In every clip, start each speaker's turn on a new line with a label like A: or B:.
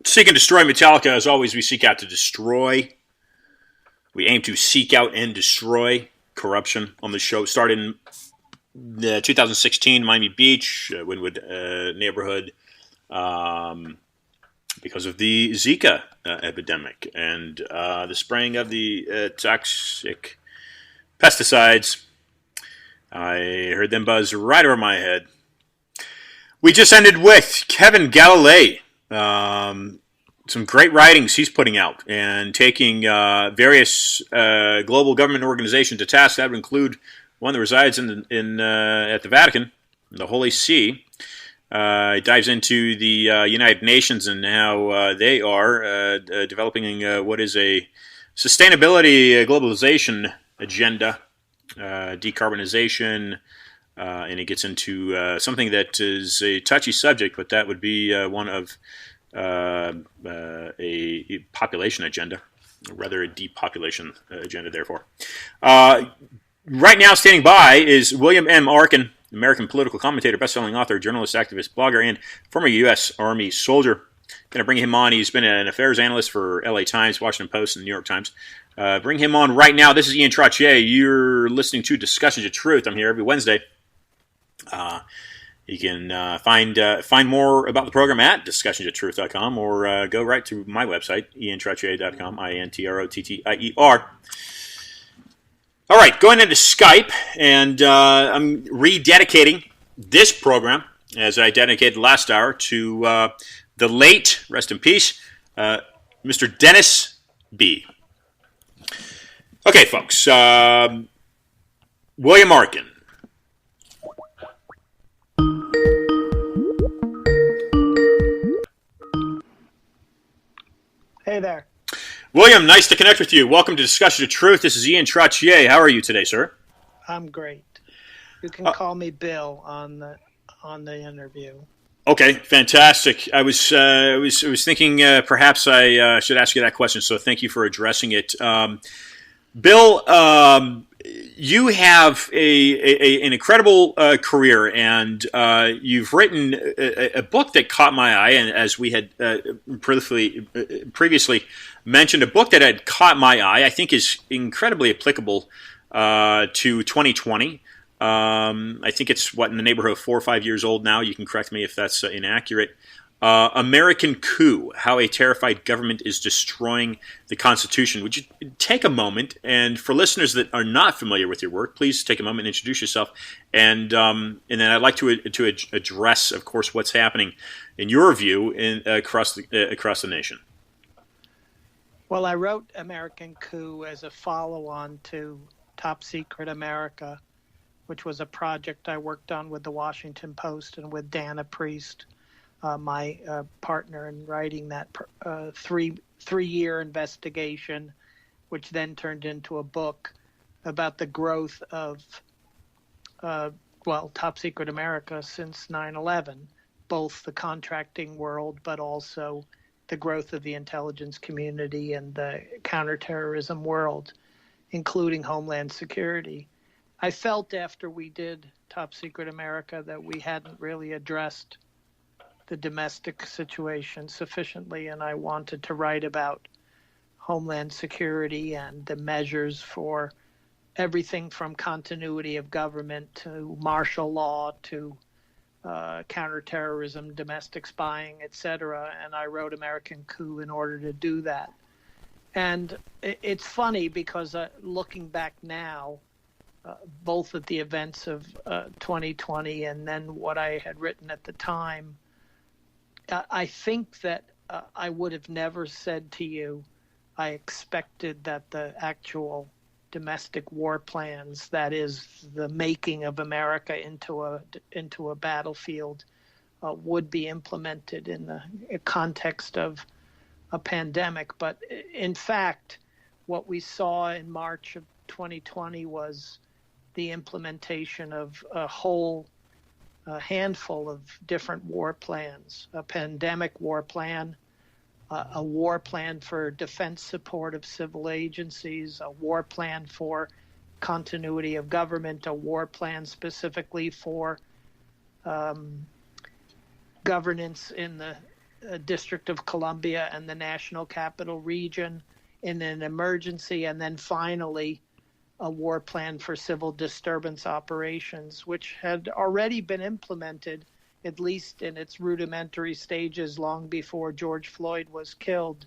A: Seek and destroy Metallica. As always, we seek out to destroy. We aim to seek out and destroy corruption on the show. Started in 2016, Miami Beach, Wynwood neighborhood, because of the Zika epidemic and the spraying of the toxic pesticides. I heard them buzz right over my head. We just ended with Kevin Galilei. Some great writings he's putting out and taking various global government organizations to task. That would include one that resides at the Vatican, the Holy See. He dives into the United Nations and how they are developing what is a sustainability globalization agenda, decarbonization, and it gets into something that is a touchy subject, but that would be one of a population agenda, rather a depopulation agenda, therefore. Right now, standing by is William M. Arkin, American political commentator, best-selling author, journalist, activist, blogger, and former U.S. Army soldier. Going to bring him on. He's been an affairs analyst for LA Times, Washington Post, and New York Times. Bring him on right now. This is Ian Trottier. You're listening to Discussions of Truth. I'm here every Wednesday. You can find more about the program at discussionsoftruth.com or go right to my website, iantrottier.com, INTROTTIER. All right, going into Skype, and I'm rededicating this program, as I dedicated last hour, to the late, rest in peace, Mr. Dennis B. Okay, folks, William Arkin.
B: Hey there.
A: William, nice to connect with you. Welcome to Discussion of Truth. This is Ian Trottier. How are you today, sir?
B: I'm great. You can call me Bill on the interview.
A: Okay, fantastic. I was thinking perhaps I should ask you that question, so thank you for addressing it. Bill, you have an incredible career, and you've written a book that caught my eye, and as we had previously mentioned, a book that had caught my eye, I think is incredibly applicable to 2020. I think it's, in the neighborhood of 4 or 5 years old now. You can correct me if that's inaccurate. American Coup, How a Terrified Government is Destroying the Constitution. Would you take a moment, and for listeners that are not familiar with your work, please take a moment and introduce yourself, and then I'd like to address, of course, what's happening in your view across the nation.
B: Well, I wrote American Coup as a follow-on to Top Secret America, which was a project I worked on with the Washington Post and with Dana Priest, my partner in writing that three-year investigation, which then turned into a book about the growth of, Top Secret America since 9/11, both the contracting world, but also the growth of the intelligence community and the counterterrorism world, including Homeland Security. I felt after we did Top Secret America that we hadn't really addressed the domestic situation sufficiently, and I wanted to write about Homeland Security and the measures for everything from continuity of government to martial law to counterterrorism, domestic spying, etc. And I wrote American Coup in order to do that. And it's funny because looking back now, both at the events of 2020 and then what I had written at the time, I think that I would have never said to you, I expected that the actual domestic war plans, that is the making of America into a battlefield, would be implemented in the context of a pandemic. But in fact, what we saw in March of 2020 was the implementation of a whole handful of different war plans: a pandemic war plan, a war plan for defense support of civil agencies, a war plan for continuity of government, a war plan specifically for governance in the District of Columbia and the National Capital Region in an emergency, and then finally a war plan for civil disturbance operations, which had already been implemented, at least in its rudimentary stages, long before George Floyd was killed,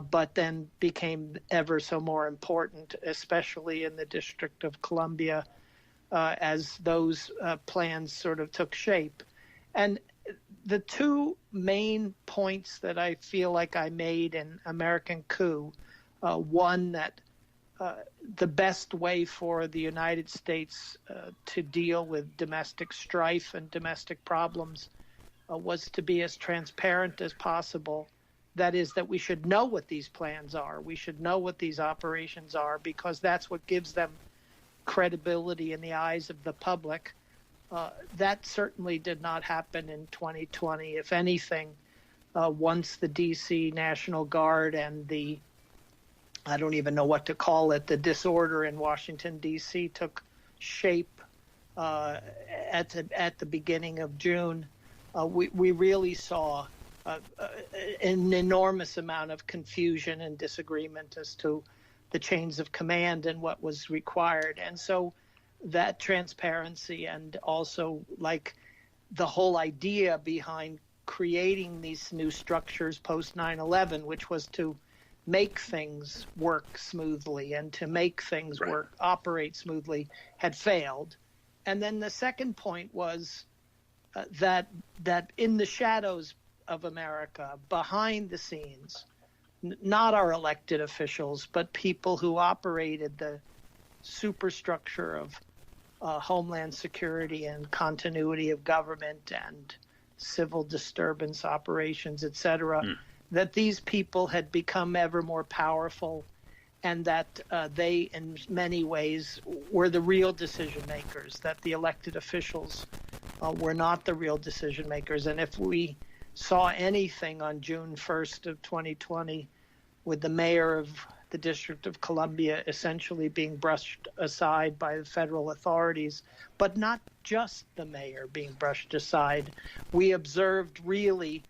B: but then became ever so more important, especially in the District of Columbia, as those plans sort of took shape. And the two main points that I feel like I made in American Coup, one, that the best way for the United States to deal with domestic strife and domestic problems was to be as transparent as possible. That is, that we should know what these plans are. We should know what these operations are, because that's what gives them credibility in the eyes of the public. That certainly did not happen in 2020. If anything, once the D.C. National Guard and the, I don't even know what to call it, the disorder in Washington, D.C. took shape at the beginning of June, we really saw an enormous amount of confusion and disagreement as to the chains of command and what was required. And so that transparency, and also like the whole idea behind creating these new structures post 9/11, which was to make things work smoothly and to make things operate smoothly, had failed. And then the second point was that in the shadows of America, behind the scenes, not our elected officials, but people who operated the superstructure of homeland security and continuity of government and civil disturbance operations, etc., that these people had become ever more powerful, and that they, in many ways, were the real decision makers, that the elected officials were not the real decision makers. And if we saw anything on June 1st of 2020, with the mayor of the District of Columbia essentially being brushed aside by the federal authorities, but not just the mayor being brushed aside, we observed really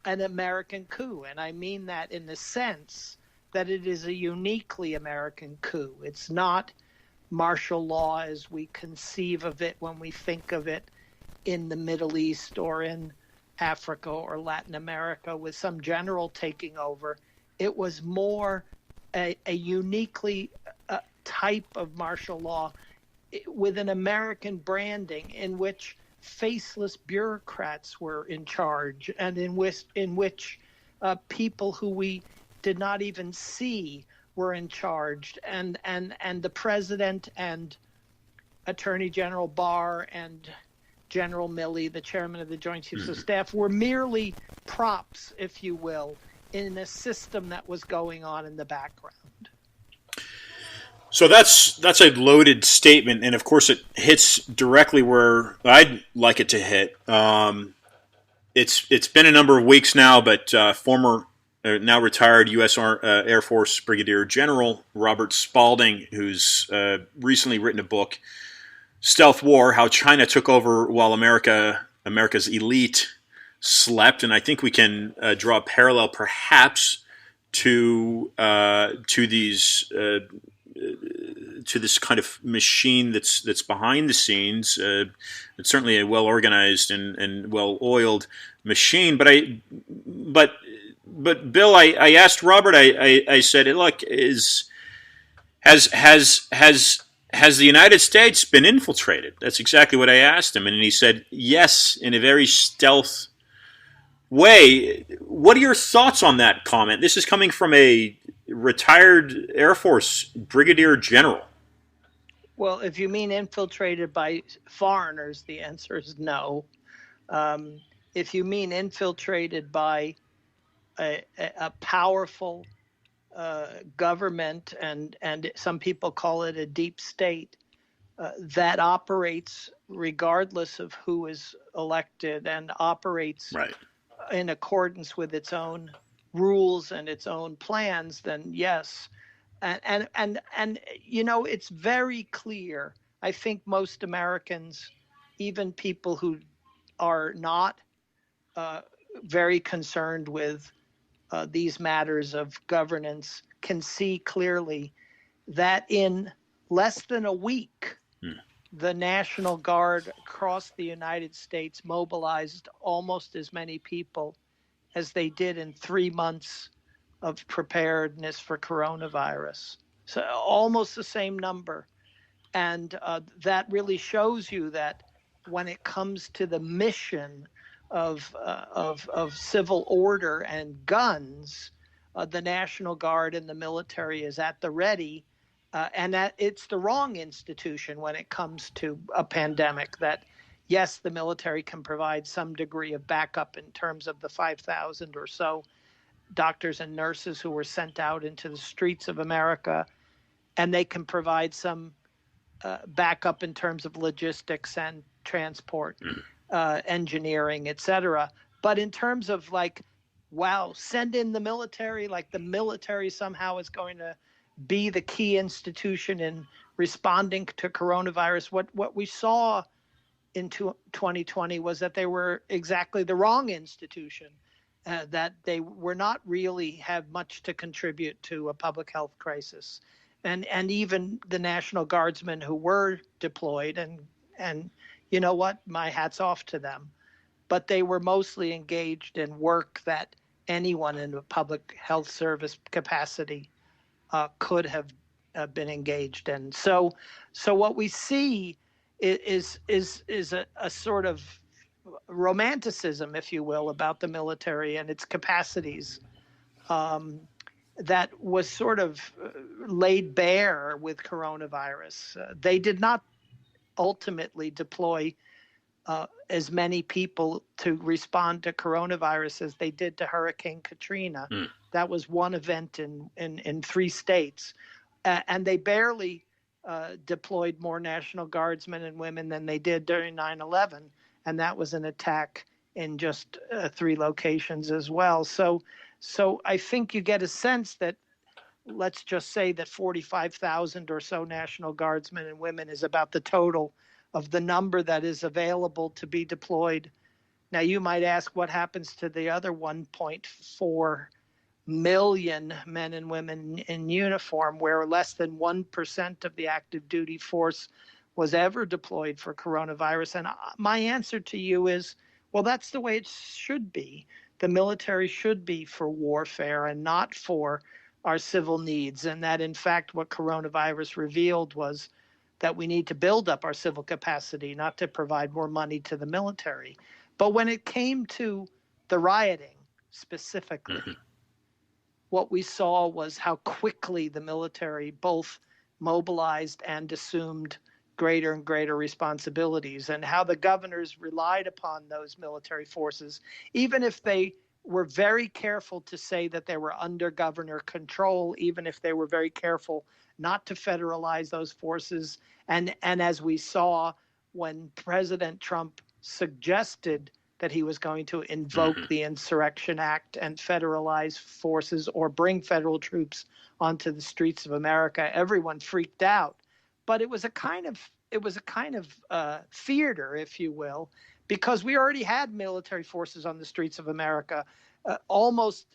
B: an American coup. And I mean that in the sense that it is a uniquely American coup. It's not martial law as we conceive of it when we think of it in the Middle East or in Africa or Latin America with some general taking over. It was more a uniquely type of martial law with an American branding, in which faceless bureaucrats were in charge, and in which people who we did not even see were in charge, and the president and Attorney General Barr and General Milley, the chairman of the Joint Chiefs of Staff, were merely props, if you will, in a system that was going on in the background.
A: So that's a loaded statement, and of course it hits directly where I'd like it to hit. It's been a number of weeks now, but former, now retired U.S. Air Force Brigadier General Robert Spalding, who's recently written a book, Stealth War: How China Took Over While America's Elite Slept, and I think we can draw a parallel, perhaps, to these to this kind of machine that's behind the scenes. It's certainly a well organized and well oiled machine. But Bill, I asked Robert. I said, look, has the United States been infiltrated? That's exactly what I asked him, and he said yes, in a very stealth Way, what are your thoughts on that comment? This is coming from a retired Air Force brigadier general.
B: Well, if you mean infiltrated by foreigners, the answer is no. Um, if you mean infiltrated by a powerful government, and some people call it a deep state, that operates regardless of who is elected and operates
A: Right.
B: in accordance with its own rules and its own plans, then yes. And it's very clear. I think most Americans, even people who are not uh, very concerned with these matters of governance, can see clearly that in less than a week, the National Guard across the United States mobilized almost as many people as they did in 3 months of preparedness for coronavirus. So almost the same number. And that really shows you that when it comes to the mission of civil order and guns, the National Guard and the military is at the ready. And that it's the wrong institution when it comes to a pandemic. That yes, the military can provide some degree of backup in terms of the 5,000 or so doctors and nurses who were sent out into the streets of America, and they can provide some backup in terms of logistics and transport, engineering, etc. But in terms of like, wow, send in the military, like the military somehow is going to be the key institution in responding to coronavirus. What we saw in 2020 was that they were exactly the wrong institution, that they were not really have much to contribute to a public health crisis. And even the National Guardsmen who were deployed, and you know what, my hat's off to them, but they were mostly engaged in work that anyone in a public health service capacity could have been engaged in. So what we see is a sort of romanticism, if you will, about the military and its capacities, um, that was sort of laid bare with coronavirus. They did not ultimately deploy as many people to respond to coronavirus as they did to Hurricane Katrina. That was one event in 3 states. And they barely deployed more National Guardsmen and women than they did during 9/11. And that was an attack in just 3 locations as well. So I think you get a sense that, let's just say that 45,000 or so National Guardsmen and women is about the total of the number that is available to be deployed. Now, you might ask what happens to the other 1.4 million men and women in uniform, where less than 1% of the active duty force was ever deployed for coronavirus. And my answer to you is, well, that's the way it should be. The military should be for warfare and not for our civil needs. And that, in fact, what coronavirus revealed was that we need to build up our civil capacity, not to provide more money to the military. But when it came to the rioting specifically, what we saw was how quickly the military both mobilized and assumed greater and greater responsibilities, and how the governors relied upon those military forces, even if they were very careful to say that they were under governor control, even if they were very careful not to federalize those forces. And as we saw when President Trump suggested that he was going to invoke the Insurrection Act and federalize forces or bring federal troops onto the streets of America, everyone freaked out. But it was a kind of theater, if you will, because we already had military forces on the streets of America, almost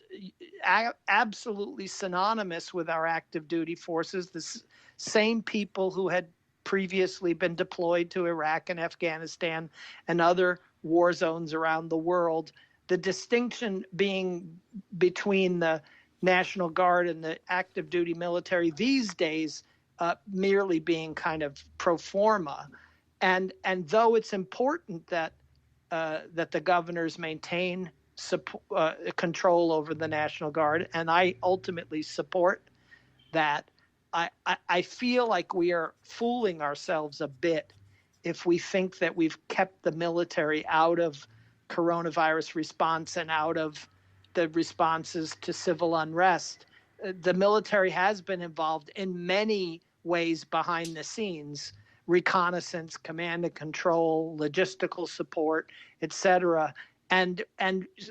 B: absolutely synonymous with our active duty forces, the same people who had previously been deployed to Iraq and Afghanistan and other war zones around the world. The distinction being between the National Guard and the active duty military these days merely being kind of pro forma. And though it's important that that the governors maintain control over the National Guard, and I ultimately support that. I feel like we are fooling ourselves a bit if we think that we've kept the military out of coronavirus response and out of the responses to civil unrest. The military has been involved in many ways behind the scenes: reconnaissance, command and control, logistical support, etc. And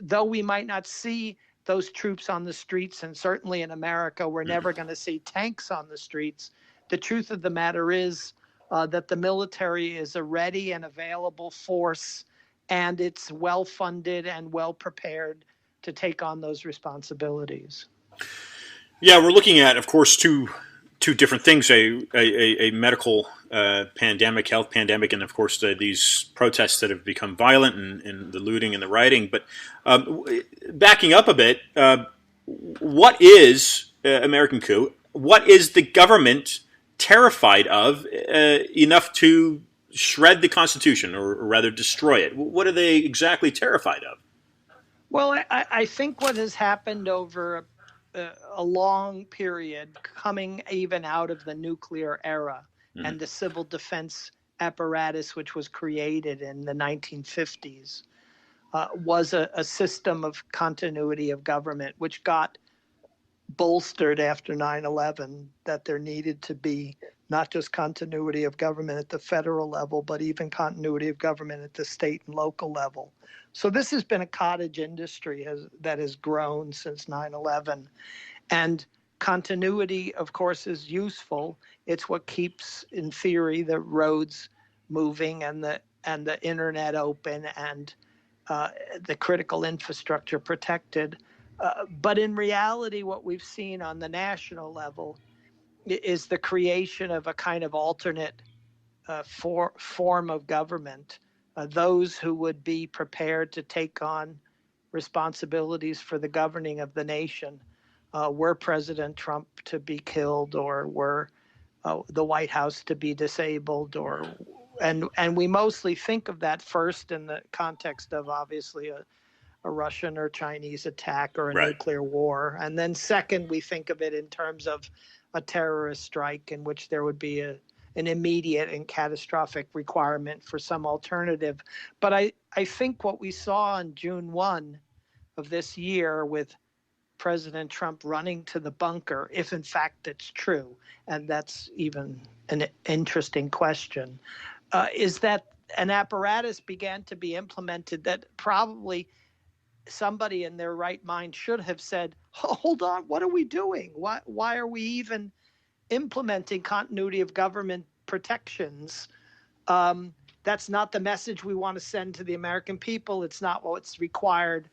B: though we might not see those troops on the streets, and certainly in America, we're never going to see tanks on the streets, the truth of the matter is that the military is a ready and available force, and it's well funded and well prepared to take on those responsibilities.
A: Yeah, we're looking at, of course, two different things: a medical pandemic, health pandemic, and of course these protests that have become violent and the looting and the rioting. But backing up a bit, what is American coup? What is the government terrified of enough to shred the Constitution, or rather destroy it? What are they exactly terrified of?
B: Well, I think what has happened over a long period, coming even out of the nuclear era and the civil defense apparatus, which was created in the 1950s, was a system of continuity of government, which got bolstered after 9/11, that there needed to be not just continuity of government at the federal level, but even continuity of government at the state and local level. So this has been a cottage industry that has grown since 9/11. And continuity, of course, is useful. It's what keeps, in theory, the roads moving and the internet open and the critical infrastructure protected. But in reality, what we've seen on the national level is the creation of a kind of alternate form of government. Those who would be prepared to take on responsibilities for the governing of the nation, were President Trump to be killed, or were the White House to be disabled, and we mostly think of that first in the context of obviously a Russian or Chinese attack or a nuclear war. And then second, we think of it in terms of a terrorist strike in which there would be an immediate and catastrophic requirement for some alternative. But I think what we saw on June 1 of this year, with President Trump running to the bunker, if in fact it's true, and that's even an interesting question, is that an apparatus began to be implemented that probably somebody in their right mind should have said, hold on, what are we doing? Why are we even implementing continuity of government protections? That's not the message we want to send to the American people. It's not what's required.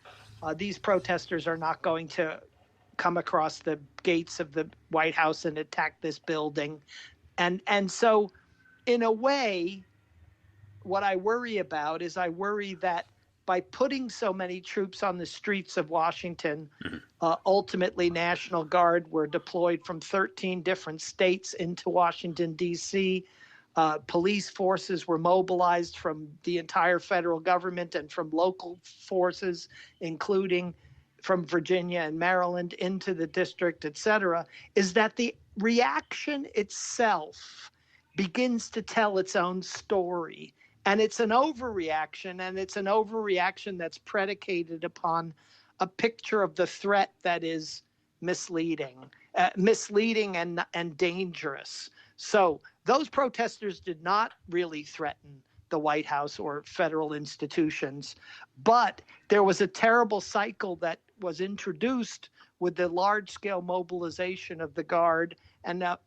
B: These protesters are not going to come across the gates of the White House and attack this building. And so, in a way, what I worry about is I worry that by putting so many troops on the streets of Washington, ultimately National Guard were deployed from 13 different states into Washington, D.C. Police forces were mobilized from the entire federal government and from local forces, including from Virginia and Maryland into the district, et cetera, is that the reaction itself begins to tell its own story. And it's an overreaction, and it's an overreaction that's predicated upon a picture of the threat that is misleading and dangerous. So those protesters did not really threaten the White House or federal institutions, but there was a terrible cycle that was introduced with the large-scale mobilization of the Guard and the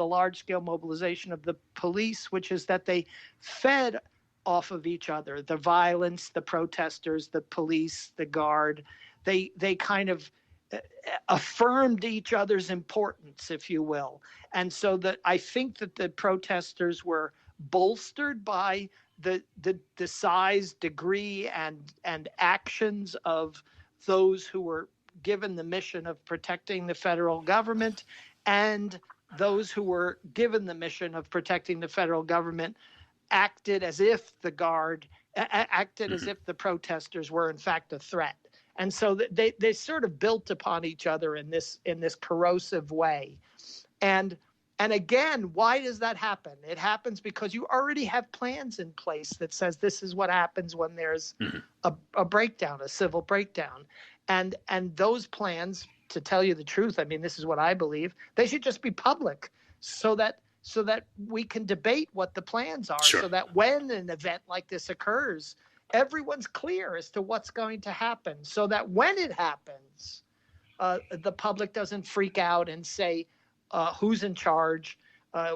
B: large-scale mobilization of the police, which is that they fed off of each other. The violence, the protesters, the police, the Guard, they kind of affirmed each other's importance, if you will. And so that I think that the protesters were bolstered by the size, degree, and actions of those who were given the mission of protecting the federal government, and those who were given the mission of protecting the federal government acted as if the Guard acted as if the protesters were in fact a threat. And so they sort of built upon each other in this corrosive way. And again, why does that happen? It happens because you already have plans in place that says this is what happens when there's a breakdown, a civil breakdown. And those plans, to tell you the truth, I mean, this is what I believe, they should just be public so that we can debate what the plans are,
A: Sure.
B: so that when an event like this occurs, everyone's clear as to what's going to happen, so that when it happens, the public doesn't freak out and say, who's in charge?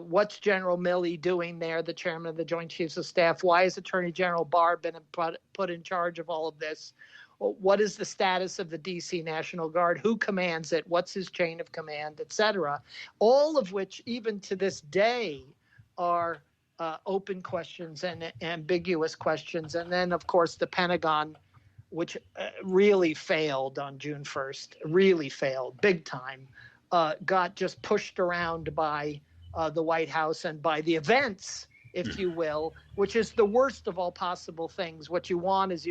B: What's General Milley doing there, the chairman of the Joint Chiefs of Staff? Why has Attorney General Barr been put in charge of all of this? What is the status of the D.C. National Guard? Who commands it? What's his chain of command, et cetera? All of which, even to this day, are open questions and ambiguous questions. And then, of course, the Pentagon, which really failed on June 1st, really failed big time, got just pushed around by the White House and by the events, if you will, which is the worst of all possible things. What you want is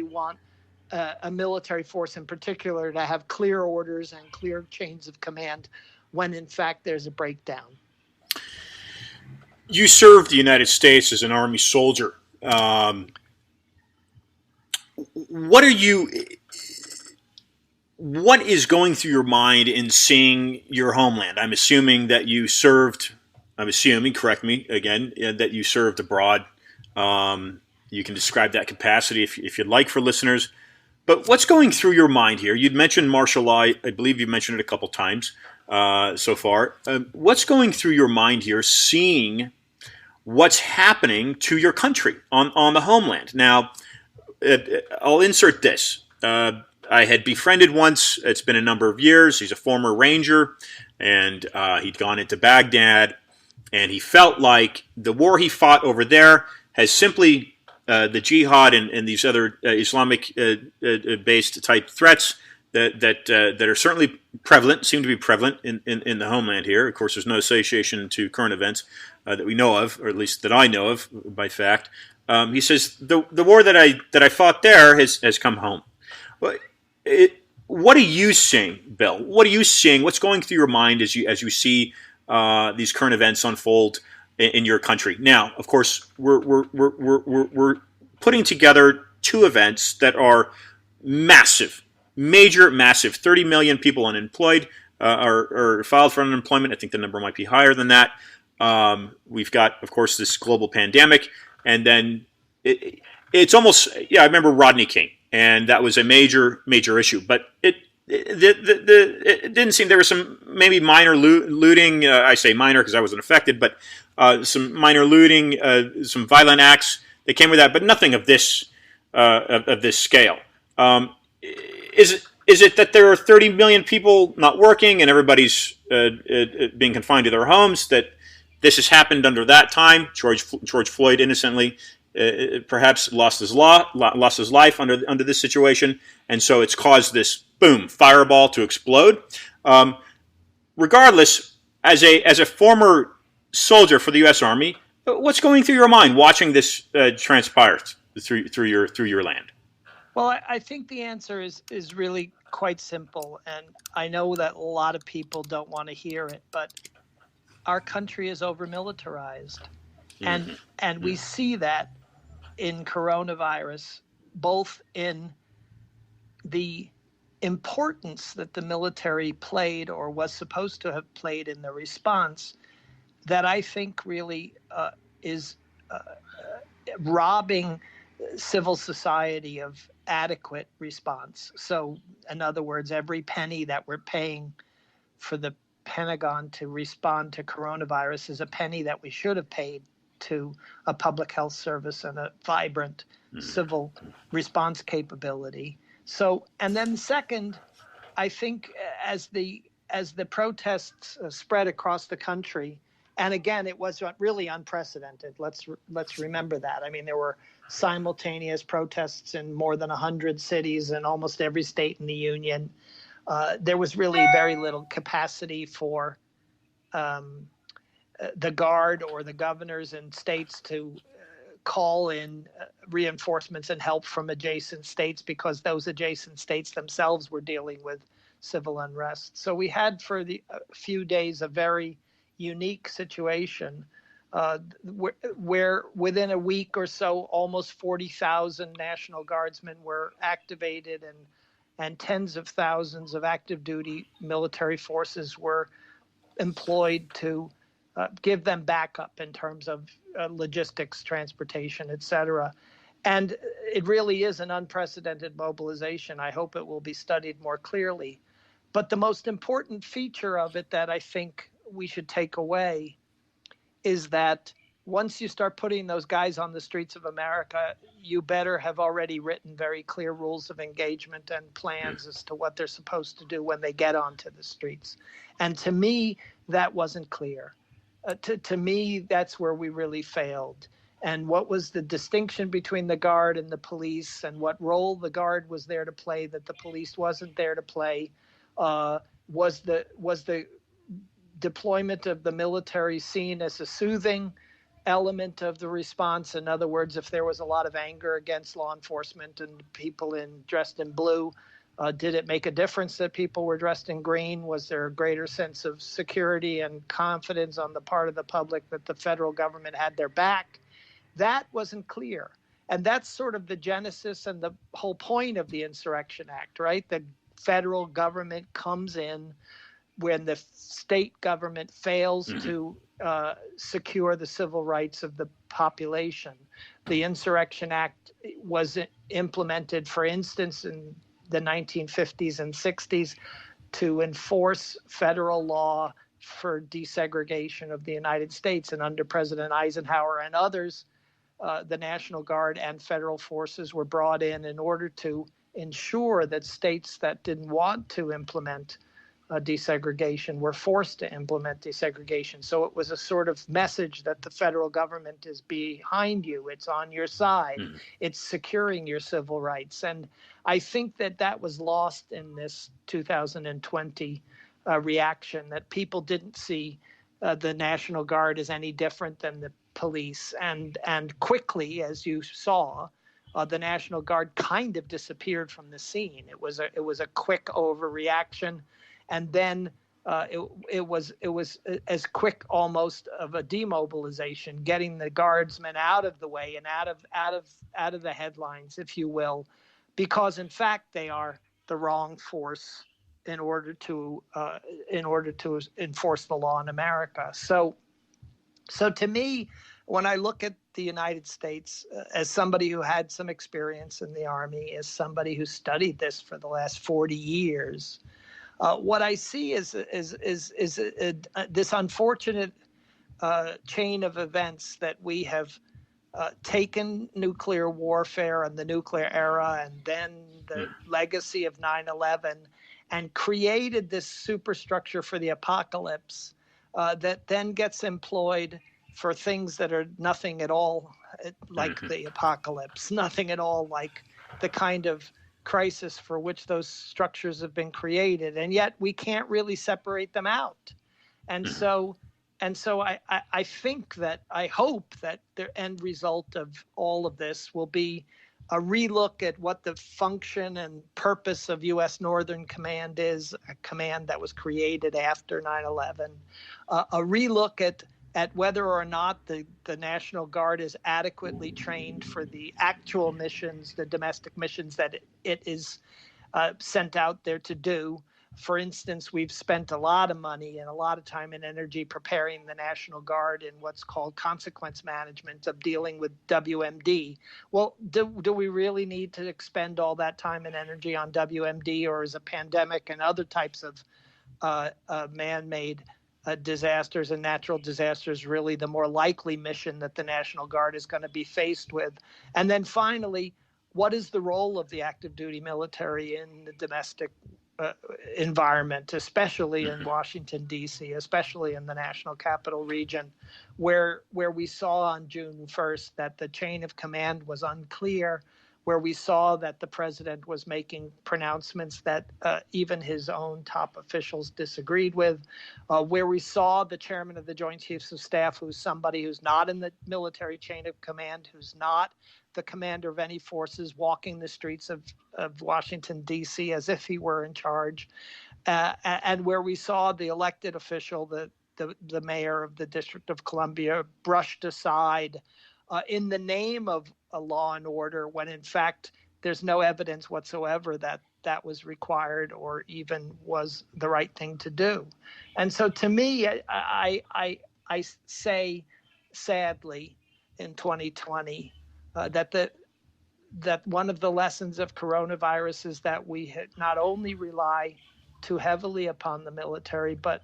B: a military force in particular to have clear orders and clear chains of command when, in fact, there's a breakdown.
A: You served the United States as an Army soldier. What is going through your mind in seeing your homeland? I'm assuming that you served, correct me again, that you served abroad. You can describe that capacity if you'd like for listeners. But what's going through your mind here? You'd mentioned martial law. I believe you mentioned it a couple times so far. What's going through your mind here, seeing what's happening to your country on the homeland? Now, I'll insert this. I had befriended once. It's been a number of years. He's a former Ranger, and he'd gone into Baghdad, and he felt like the war he fought over there has simply the jihad and these other Islamic-based type threats that are certainly prevalent, seem to be prevalent in the homeland here. Of course, there's no association to current events that we know of, or at least that I know of by fact. He says the war that I fought there has come home. What are you seeing, Bill? What are you seeing? What's going through your mind as you see these current events unfold in your country? Now, of course, we're putting together two events that are massive, massive. 30 million people unemployed or filed for unemployment. I think the number might be higher than that. We've got, of course, this global pandemic, and then it's almost, I remember Rodney King, and that was a major issue. But it didn't seem, there was some maybe minor looting. I say minor because I wasn't affected, but some minor looting, some violent acts that came with that, but nothing of this scale. Is it that there are 30 million people not working and everybody's being confined to their homes, that this has happened under that time? George Floyd innocently perhaps lost his life under this situation, and so it's caused this boom fireball to explode. Regardless, as a former soldier for the U.S. Army, what's going through your mind watching this transpire through your land?
B: Well, I think the answer is really quite simple, and I know that a lot of people don't want to hear it, but our country is over-militarized, and we see that in coronavirus, both in the importance that the military played or was supposed to have played in the response, that I think really is robbing civil society of adequate response. So, in other words, every penny that we're paying for the Pentagon to respond to coronavirus is a penny that we should have paid to a public health service and a vibrant civil response capability. So, and then second, I think as the protests spread across the country, and again, it was really unprecedented. Let's remember that. I mean, there were simultaneous protests in more than 100 cities in almost every state in the union. There was really very little capacity for the Guard or the governors in states to call in reinforcements and help from adjacent states because those adjacent states themselves were dealing with civil unrest. So we had for the few days a very unique situation where within a week or so, almost 40,000 National Guardsmen were activated and tens of thousands of active duty military forces were employed to give them backup in terms of logistics, transportation, et cetera. And it really is an unprecedented mobilization. I hope it will be studied more clearly. But the most important feature of it that I think we should take away is that once you start putting those guys on the streets of America, you better have already written very clear rules of engagement and plans as to what they're supposed to do when they get onto the streets. And to me, that wasn't clear. To me, that's where we really failed. And what was the distinction between the Guard and the police, and what role the Guard was there to play that the police wasn't there to play, was the deployment of the military seen as a soothing element of the response. In other words, if there was a lot of anger against law enforcement and people dressed in blue, did it make a difference that people were dressed in green? Was there a greater sense of security and confidence on the part of the public that the federal government had their back? That wasn't clear. And that's sort of the genesis and the whole point of the Insurrection Act, right? The federal government comes in when the state government fails to secure the civil rights of the population. The Insurrection Act was implemented, for instance, in the 1950s and 60s to enforce federal law for desegregation of the United States. And under President Eisenhower and others, the National Guard and federal forces were brought in order to ensure that states that didn't want to implement desegregation were forced to implement desegregation. So it was a sort of message that the federal government is behind you. It's on your side. It's securing your civil rights. And I think that was lost in this 2020 reaction, that people didn't see the National Guard as any different than the police. And quickly, as you saw, the National Guard kind of disappeared from the scene. It was a quick overreaction. And then it was as quick almost of a demobilization, getting the guardsmen out of the way and out of the headlines, if you will, because in fact they are the wrong force in order to enforce the law in America. So to me, when I look at the United States, as somebody who had some experience in the Army, as somebody who studied this for the last 40 years. What I see is this unfortunate chain of events that we have taken nuclear warfare and the nuclear era and then the legacy of 9/11 and created this superstructure for the apocalypse that then gets employed for things that are nothing at all like the apocalypse, nothing at all like the kind of crisis for which those structures have been created, and yet we can't really separate them out. And so I think that I hope that the end result of all of this will be a relook at what the function and purpose of U.S. Northern Command is, a command that was created after 9/11, a relook at whether or not the National Guard is adequately trained for the actual missions, the domestic missions that it is sent out there to do. For instance, we've spent a lot of money and a lot of time and energy preparing the National Guard in what's called consequence management of dealing with WMD. Well, do we really need to expend all that time and energy on WMD, or is a pandemic and other types of man-made disasters and natural disasters really the more likely mission that the National Guard is going to be faced with? And then finally, what is the role of the active duty military in the domestic environment, especially in Washington, D.C., especially in the National Capital Region, where we saw on June 1st that the chain of command was unclear, where we saw that the president was making pronouncements that even his own top officials disagreed with, where we saw the chairman of the Joint Chiefs of Staff, who's somebody who's not in the military chain of command, who's not the commander of any forces, walking the streets of Washington, D.C. as if he were in charge, and where we saw the elected official, the mayor of the District of Columbia, brushed aside in the name of a law and order, when in fact there's no evidence whatsoever that that was required or even was the right thing to do. And so to me, I say sadly in 2020 that one of the lessons of coronavirus is that we not only rely too heavily upon the military, but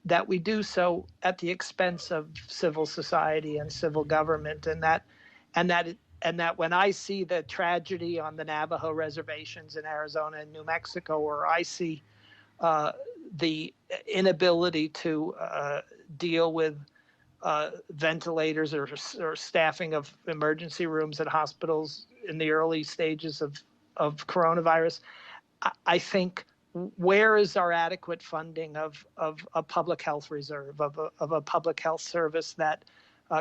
B: that we do so at the expense of civil society and civil government, and that when I see the tragedy on the Navajo reservations in Arizona and New Mexico, or I see the inability to deal with ventilators or staffing of emergency rooms at hospitals in the early stages of coronavirus, I think, where is our adequate funding of a public health reserve, of a public health service that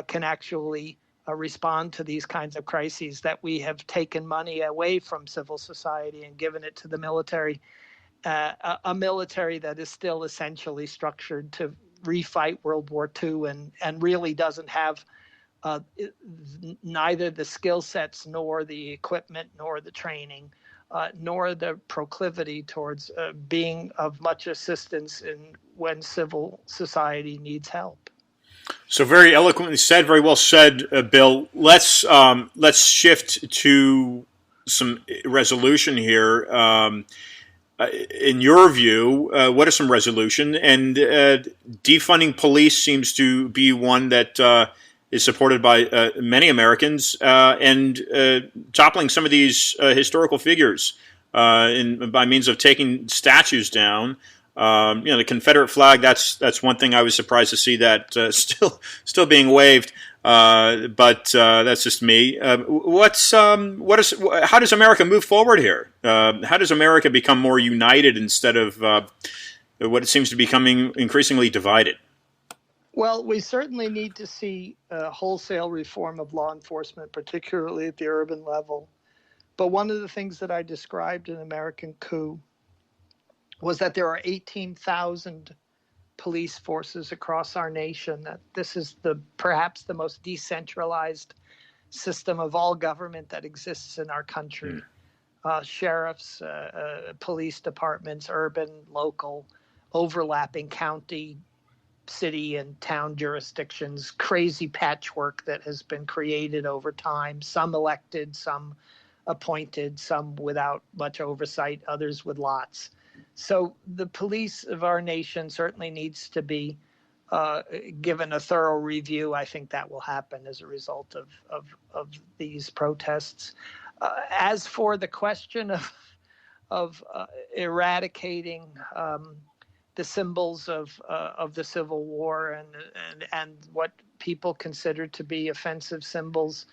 B: can actually respond to these kinds of crises, that we have taken money away from civil society and given it to the military, a military that is still essentially structured to refight World War II and really doesn't have neither the skill sets nor the equipment nor the training nor the proclivity towards being of much assistance when civil society needs help.
A: So very eloquently said, very well said, Bill. Let's shift to some resolution here. In your view, what is some resolution? And defunding police seems to be one that is supported by many Americans, and toppling some of these historical figures by means of taking statues down. The Confederate flag. That's one thing I was surprised to see that still being waved. But that's just me. How does America move forward here? How does America become more united instead of what it seems to be becoming increasingly divided?
B: Well, we certainly need to see wholesale reform of law enforcement, particularly at the urban level. But one of the things that I described in American Coup was that there are 18,000 police forces across our nation, that this is perhaps the most decentralized system of all government that exists in our country. Sheriffs, police departments, urban, local, overlapping county, city and town jurisdictions, crazy patchwork that has been created over time, some elected, some appointed, some without much oversight, others with lots. So the police of our nation certainly needs to be given a thorough review. I think that will happen as a result of these protests. As for the question of eradicating the symbols of the Civil War and what people consider to be offensive symbols,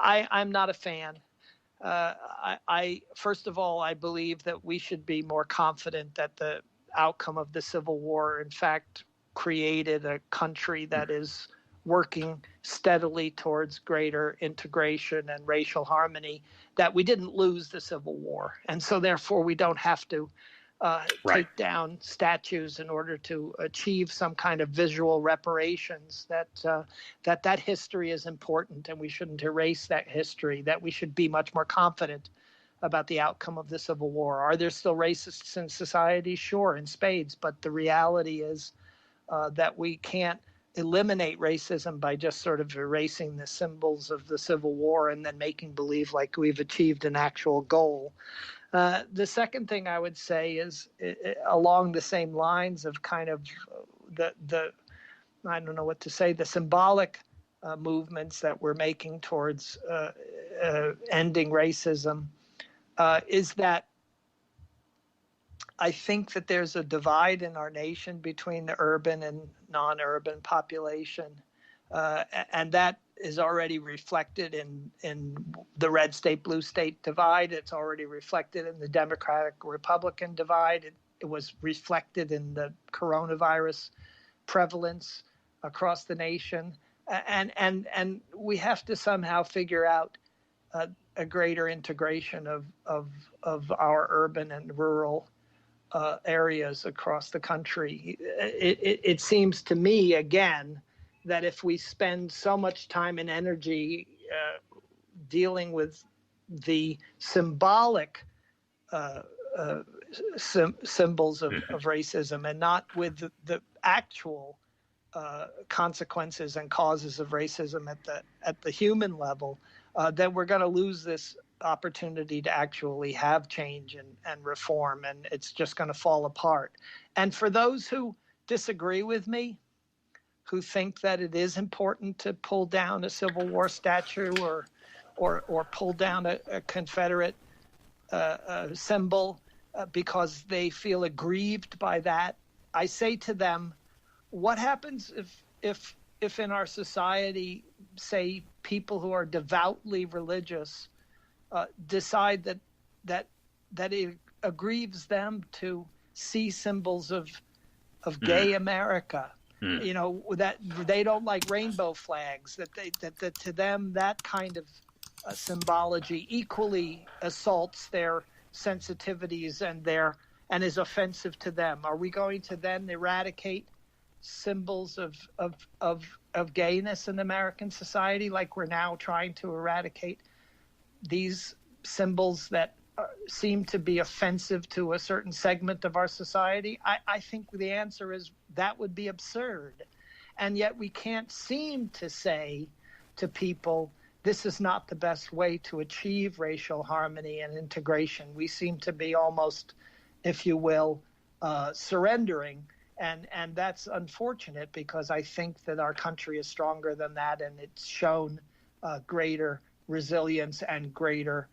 B: I'm not a fan. First of all, I believe that we should be more confident that the outcome of the Civil War, in fact, created a country that is working steadily towards greater integration and racial harmony, that we didn't lose the Civil War. And so therefore, we don't have to take down statues in order to achieve some kind of visual reparations, that history is important and we shouldn't erase that history, that we should be much more confident about the outcome of the Civil War. Are there still racists in society? Sure, in spades, but the reality is that we can't eliminate racism by just sort of erasing the symbols of the Civil War and then making believe like we've achieved an actual goal. The second thing I would say is along the same lines of kind of the I don't know what to say, the symbolic movements that we're making towards ending racism, is that I think that there's a divide in our nation between the urban and non-urban population, and that is already reflected in the red state, blue state divide. It's already reflected in the Democratic Republican divide. It was reflected in the coronavirus prevalence across the nation. And we have to somehow figure out a greater integration of our urban and rural areas across the country. It seems to me, again, that if we spend so much time and energy dealing with the symbolic symbols of racism and not with the actual consequences and causes of racism at the human level, then we're going to lose this opportunity to actually have change and reform, and it's just going to fall apart. And for those who disagree with me, who think that it is important to pull down a Civil War statue or pull down a Confederate symbol because they feel aggrieved by that, I say to them, what happens if in our society, say, people who are devoutly religious decide that it aggrieves them to see symbols of gay America, that they don't like rainbow flags, that to them that kind of symbology equally assaults their sensitivities and is offensive to them? Are we going to then eradicate symbols of gayness in American society, like we're now trying to eradicate these symbols that seem to be offensive to a certain segment of our society? I think the answer is that would be absurd. And yet we can't seem to say to people, this is not the best way to achieve racial harmony and integration. We seem to be almost, if you will, surrendering. And that's unfortunate, because I think that our country is stronger than that, and it's shown greater resilience and greater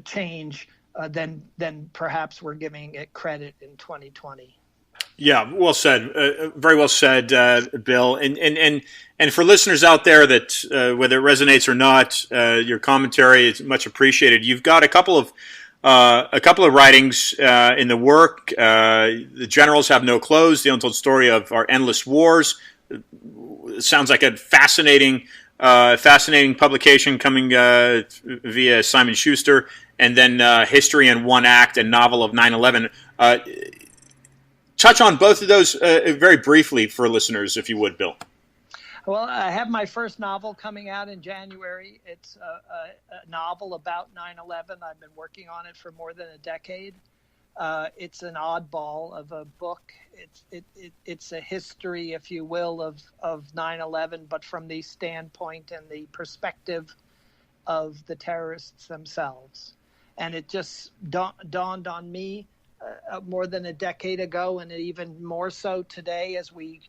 B: change than perhaps we're giving it credit in 2020.
A: Yeah, well said. Very well said, Bill. And for listeners out there that whether it resonates or not, your commentary is much appreciated. You've got a couple of writings in the work. The Generals Have No Clothes: The Untold Story of Our Endless Wars. It sounds like a fascinating publication coming via Simon Schuster. And then History in One Act, a novel of 9/11. Touch on both of those very briefly for listeners, if you would, Bill.
B: Well, I have my first novel coming out in January. It's a novel about 9/11. I've been working on it for more than a decade. It's an oddball of a book. It's a history, if you will, of 9/11, but from the standpoint and the perspective of the terrorists themselves. And it just dawned on me more than a decade ago, and even more so today as we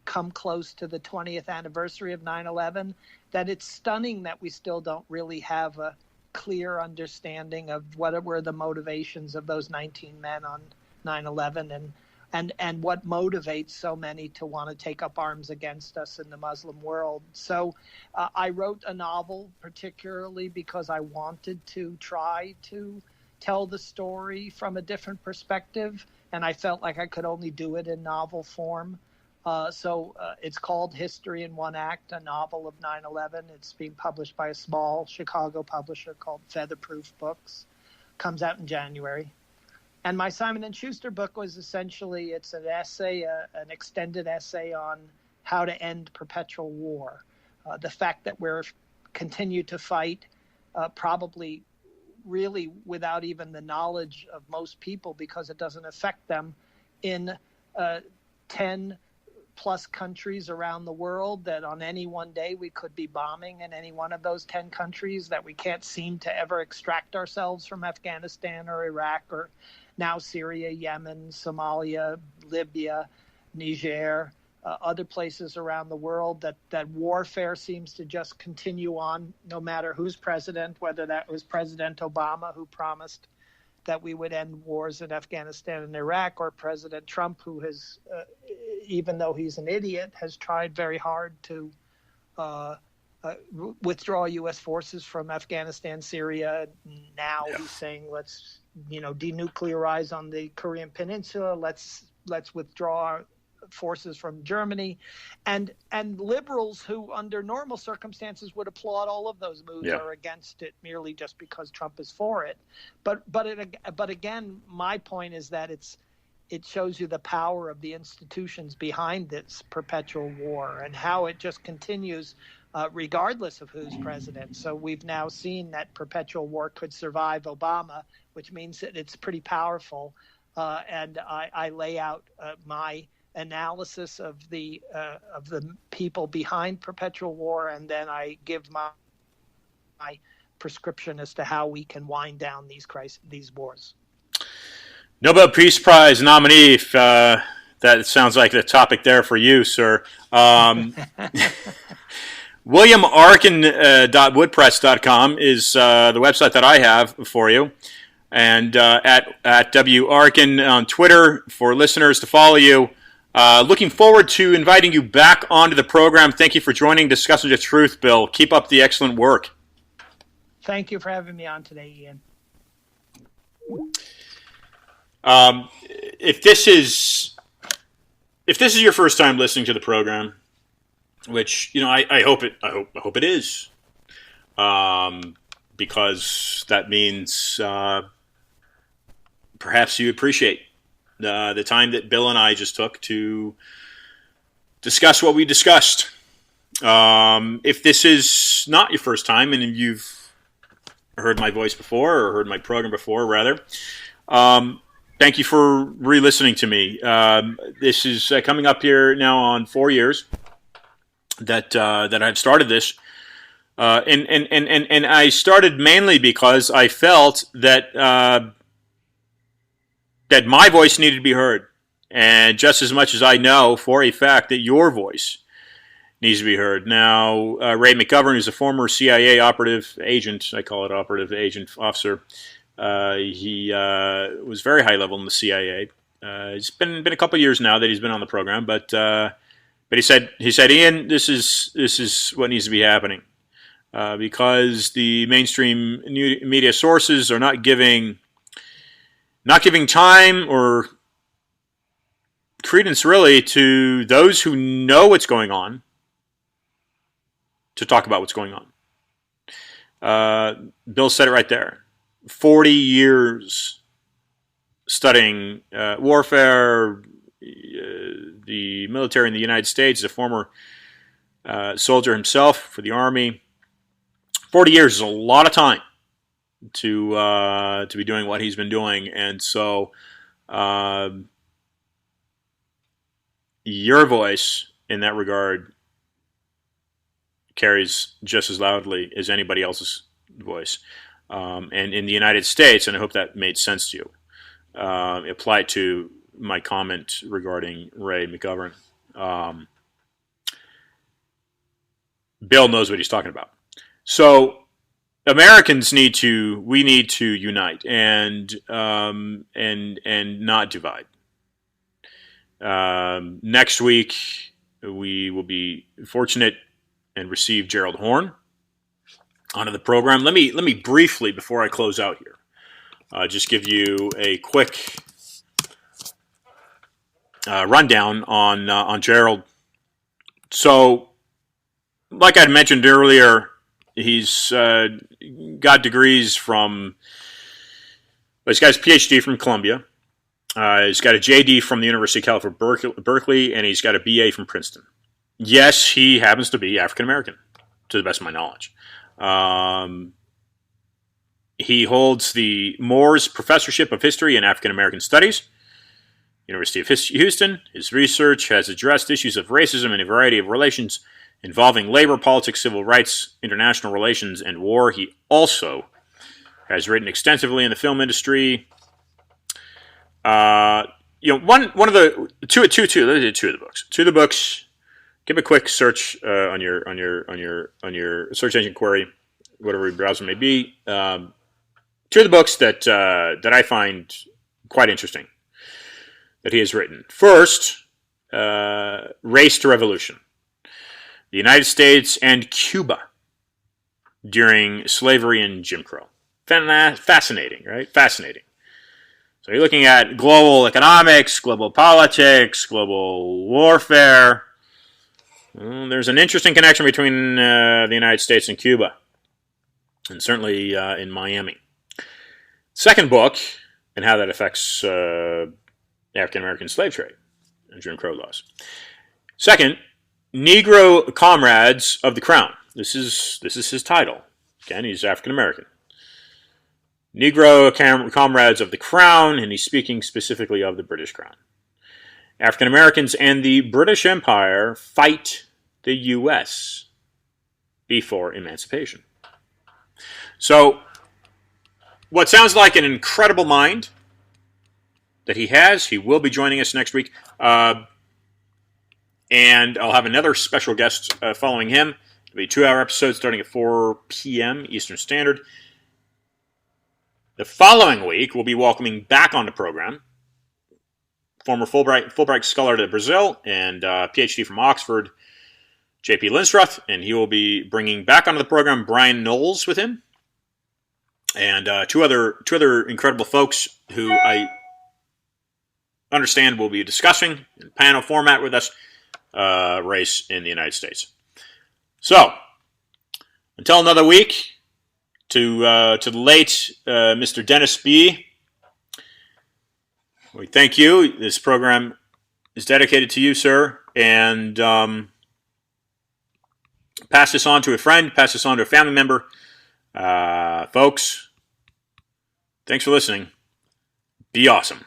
B: come close to the 20th anniversary of 9/11, that it's stunning that we still don't really have a clear understanding of what were the motivations of those 19 men on 9/11 and what motivates so many to want to take up arms against us in the Muslim world. So I wrote a novel particularly because I wanted to try to tell the story from a different perspective, and I felt like I could only do it in novel form. So it's called History in One Act, a novel of 9/11. It's being published by a small Chicago publisher called Featherproof Books. Comes out in January. And my Simon & Schuster book was essentially, it's an essay, an extended essay on how to end perpetual war. The fact that we're continue to fight, probably really without even the knowledge of most people, because it doesn't affect them, in 10 plus countries around the world, that on any one day we could be bombing in any one of those 10 countries, that we can't seem to ever extract ourselves from Afghanistan or Iraq or now Syria, Yemen, Somalia, Libya, Niger, other places around the world, that warfare seems to just continue on no matter who's president, whether that was President Obama, who promised that we would end wars in Afghanistan and Iraq, or President Trump, who has, even though he's an idiot, has tried very hard to withdraw U.S. forces from Afghanistan, Syria. Now he's saying let's denuclearize on the Korean Peninsula. Let's withdraw forces from Germany, and liberals who under normal circumstances would applaud all of those moves are against it merely just because Trump is for it. But again, my point is that it shows you the power of the institutions behind this perpetual war and how it just continues regardless of who's president. So we've now seen that perpetual war could survive Obama, which means that it's pretty powerful. And I lay out my analysis of the people behind perpetual war, and then I give my prescription as to how we can wind down these wars.
A: Nobel Peace Prize nominee, if that sounds like the topic there for you, sir. William Arkin .woodpress.com is the website that I have for you. And at W. Arkin on Twitter for listeners to follow you. Looking forward to inviting you back onto the program. Thank you for joining Discussing the Truth, Bill. Keep up the excellent work.
B: Thank you for having me on today, Ian.
A: If this is your first time listening to the program, which I hope it is, because that means perhaps you appreciate the time that Bill and I just took to discuss what we discussed. If this is not your first time and you've heard my voice before, or heard my program before, rather, thank you for re-listening to me. This is coming up here now on 4 years that I've started this. And I started mainly because I felt that that my voice needed to be heard, and just as much as I know for a fact that your voice needs to be heard. Now, Ray McGovern is a former CIA operative agent. I call it operative agent officer. He was very high level in the CIA. It's been a couple of years now that he's been on the program, but he said, Ian, this is what needs to be happening. Because the mainstream media sources are not giving time or credence really to those who know what's going on to talk about what's going on. Bill said it right there. 40 years studying warfare, the military in the United States, as a former soldier himself for the Army. 40 years is a lot of time to be doing what he's been doing, and so your voice in that regard carries just as loudly as anybody else's voice. And in the United States, and I hope that made sense to you, apply to my comment regarding Ray McGovern. Bill knows what he's talking about. So Americans need to unite and not divide. Next week we will be fortunate and receive Gerald Horn onto the program. Let me briefly, before I close out here, just give you a quick rundown on Gerald. So, like I mentioned earlier, he's got degrees from. He's got his PhD from Columbia. He's got a JD from the University of California, Berkeley, and he's got a BA from Princeton. Yes, he happens to be African American, to the best of my knowledge. He holds the Moores Professorship of History and African American Studies, University of Houston. His research has addressed issues of racism and a variety of relations involving labor, politics, civil rights, international relations, and war. He also has written extensively in the film industry. One of the two of the books. Two of the books. Give a quick search on your search engine query, whatever your browser may be. Two of the books that I find quite interesting that he has written. First, Race to Revolution. the United States and Cuba during slavery and Jim Crow. Fascinating, right? Fascinating. So you're looking at global economics, global politics, global warfare. Well, there's an interesting connection between the United States and Cuba, and certainly in Miami. Second book, and how that affects African-American slave trade and Jim Crow laws. Second, Negro Comrades of the Crown. This is his title. Again, he's African-American. Negro Comrades of the Crown, and he's speaking specifically of the British Crown. African Americans and the British Empire fight the U.S. before emancipation. So, what sounds like an incredible mind that he has, he will be joining us next week. And I'll have another special guest following him. It'll be a 2-hour episode starting at 4 p.m. Eastern Standard. The following week, we'll be welcoming back on the program former Fulbright scholar to Brazil and PhD from Oxford, J.P. Lindstruth, and he will be bringing back onto the program Brian Knowles with him, and two other incredible folks who I understand will be discussing in panel format with us race in the United States. So, until another week. To the late Mr. Dennis B. We thank you. This program is dedicated to you, sir. And pass this on to a friend. Pass this on to a family member. Folks, thanks for listening. Be awesome.